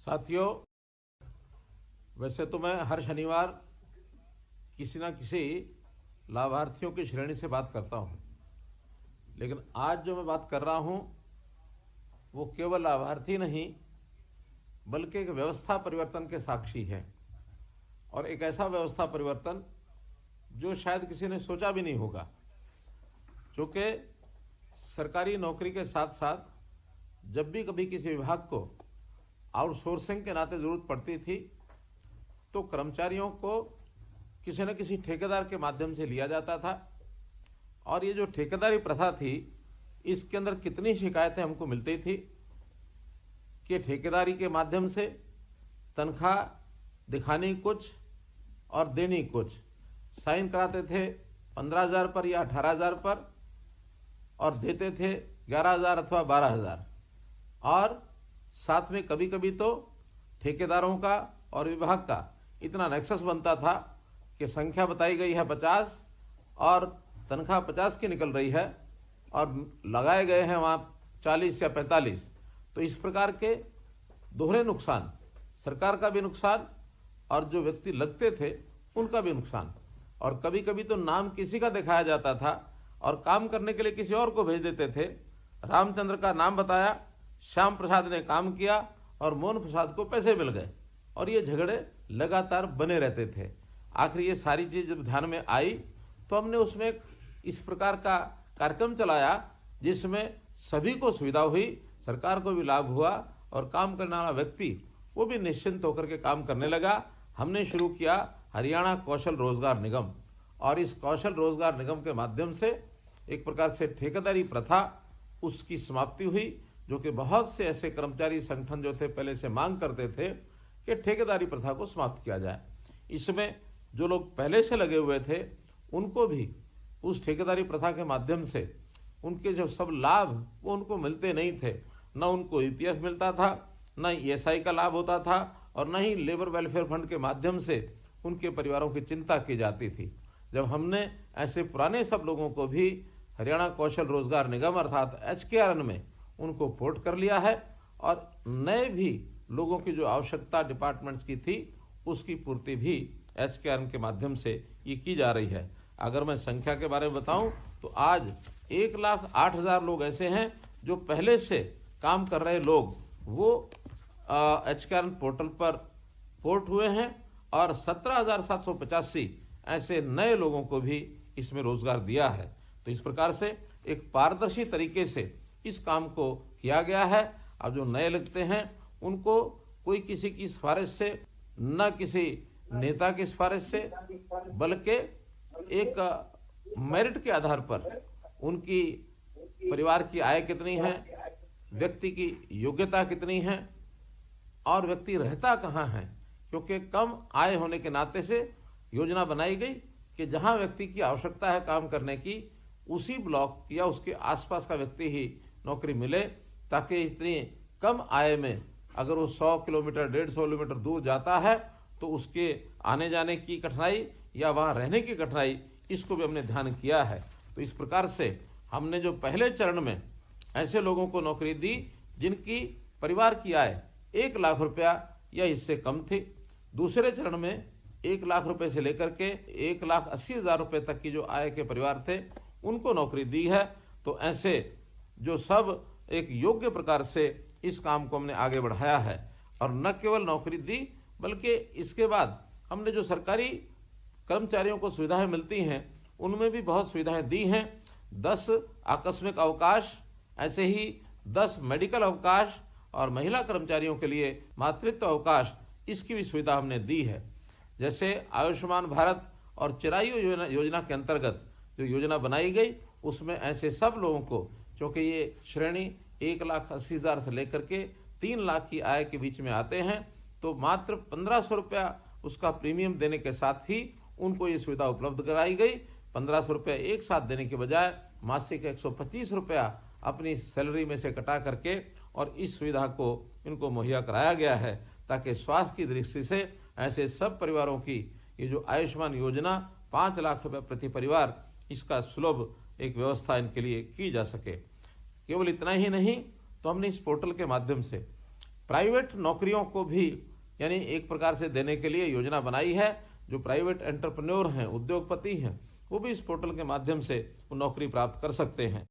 साथियों, वैसे तो मैं हर शनिवार किसी न किसी लाभार्थियों की श्रेणी से बात करता हूं, लेकिन आज जो मैं बात कर रहा हूं वो केवल लाभार्थी नहीं बल्कि एक व्यवस्था परिवर्तन के साक्षी है। और एक ऐसा व्यवस्था परिवर्तन जो शायद किसी ने सोचा भी नहीं होगा। क्योंकि सरकारी नौकरी के साथ साथ जब भी कभी किसी विभाग को आउटसोर्सिंग के नाते जरूरत पड़ती थी तो कर्मचारियों को किसी न किसी ठेकेदार के माध्यम से लिया जाता था। और ये जो ठेकेदारी प्रथा थी, इसके अंदर कितनी शिकायतें हमको मिलती थी कि ठेकेदारी के माध्यम से तनख्वाह दिखानी कुछ और देनी कुछ। साइन कराते थे 15,000 पर या 18,000 पर और देते थे 11,000 अथवा 12,000। और साथ में कभी कभी तो ठेकेदारों का और विभाग का इतना नेक्सस बनता था कि संख्या बताई गई है 50 और तनख्वाह 50 की निकल रही है और लगाए गए हैं वहां 40 या 45। तो इस प्रकार के दोहरे नुकसान, सरकार का भी नुकसान और जो व्यक्ति लगते थे उनका भी नुकसान। और कभी कभी तो नाम किसी का दिखाया जाता था और काम करने के लिए किसी और को भेज देते थे। रामचंद्र का नाम बताया, श्याम प्रसाद ने काम किया और मोहन प्रसाद को पैसे मिल गए। और ये झगड़े लगातार बने रहते थे। आखिर ये सारी चीज जब ध्यान में आई तो हमने उसमें इस प्रकार का कार्यक्रम चलाया जिसमें सभी को सुविधा हुई, सरकार को भी लाभ हुआ और काम करने वाला व्यक्ति वो भी निश्चिंत होकर के काम करने लगा। हमने शुरू किया हरियाणा कौशल रोजगार निगम। और इस कौशल रोजगार निगम के माध्यम से एक प्रकार से ठेकेदारी प्रथा उसकी समाप्ति हुई, जो कि बहुत से ऐसे कर्मचारी संगठन जो थे पहले से मांग करते थे कि ठेकेदारी प्रथा को समाप्त किया जाए। इसमें जो लोग पहले से लगे हुए थे उनको भी उस ठेकेदारी प्रथा के माध्यम से उनके जो सब लाभ वो उनको मिलते नहीं थे। न उनको ईपीएफ मिलता था, न ईएसआई का लाभ होता था और न ही लेबर वेलफेयर फंड के माध्यम से उनके परिवारों की चिंता की जाती थी। जब हमने ऐसे पुराने सब लोगों को भी हरियाणा कौशल रोजगार निगम अर्थात HKRN में उनको पोर्ट कर लिया है और नए भी लोगों की जो आवश्यकता डिपार्टमेंट्स की थी उसकी पूर्ति भी HKRN के माध्यम से ये की जा रही है। अगर मैं संख्या के बारे में बताऊं तो आज 1,08,000 लोग ऐसे हैं जो पहले से काम कर रहे लोग वो HKRN पोर्टल पर पोर्ट हुए हैं और 17,785 ऐसे नए लोगों को भी इसमें रोजगार दिया है। तो इस प्रकार से एक पारदर्शी तरीके से इस काम को किया गया है। अब जो नए लगते हैं उनको कोई किसी की सिफारिश से, न किसी नेता की सिफारिश से, बल्कि एक मेरिट के आधार पर उनकी परिवार की आय कितनी है, व्यक्ति की योग्यता कितनी है और व्यक्ति रहता कहाँ है। क्योंकि कम आय होने के नाते से योजना बनाई गई कि जहां व्यक्ति की आवश्यकता है काम करने की उसी ब्लॉक या उसके आसपास का व्यक्ति ही नौकरी मिले, ताकि इतनी कम आय में अगर वो 100 किलोमीटर 150 किलोमीटर दूर जाता है तो उसके आने जाने की कठिनाई या वहां रहने की कठिनाई, इसको भी हमने ध्यान किया है। तो इस प्रकार से हमने जो पहले चरण में ऐसे लोगों को नौकरी दी जिनकी परिवार की आय 1 लाख रुपया या इससे कम थी, दूसरे चरण में 1 लाख रुपए से लेकर के 1,80,000 रुपए तक की जो आय के परिवार थे उनको नौकरी दी है। तो ऐसे जो सब एक योग्य प्रकार से इस काम को हमने आगे बढ़ाया है और न केवल नौकरी दी बल्कि इसके बाद हमने जो सरकारी कर्मचारियों को सुविधाएं मिलती हैं उनमें भी बहुत सुविधाएं दी हैं। 10 आकस्मिक अवकाश, ऐसे ही 10 मेडिकल अवकाश और महिला कर्मचारियों के लिए मातृत्व अवकाश, इसकी भी सुविधा हमने दी है। जैसे आयुष्मान भारत और चिरायु योजना के अंतर्गत जो योजना बनाई गई उसमें ऐसे सब लोगों को, क्योंकि ये श्रेणी 1,80,000 से लेकर के 3 लाख की आय के बीच में आते हैं, तो मात्र 1,500 रुपया उसका प्रीमियम देने के साथ ही उनको ये सुविधा उपलब्ध कराई गई। 1,500 रुपया एक साथ देने के बजाय मासिक 125 रुपया अपनी सैलरी में से कटा करके और इस सुविधा को इनको मुहैया कराया गया है, ताकि स्वास्थ्य की दृष्टि से ऐसे सब परिवारों की ये जो आयुष्मान योजना 5 लाख रुपए प्रति परिवार, इसका सुलभ एक व्यवस्था इनके लिए की जा सके। केवल इतना ही नहीं, तो हमने इस पोर्टल के माध्यम से प्राइवेट नौकरियों को भी यानी एक प्रकार से देने के लिए योजना बनाई है। जो प्राइवेट एंटरप्रेन्योर हैं, उद्योगपति हैं, वो भी इस पोर्टल के माध्यम से वो नौकरी प्राप्त कर सकते हैं।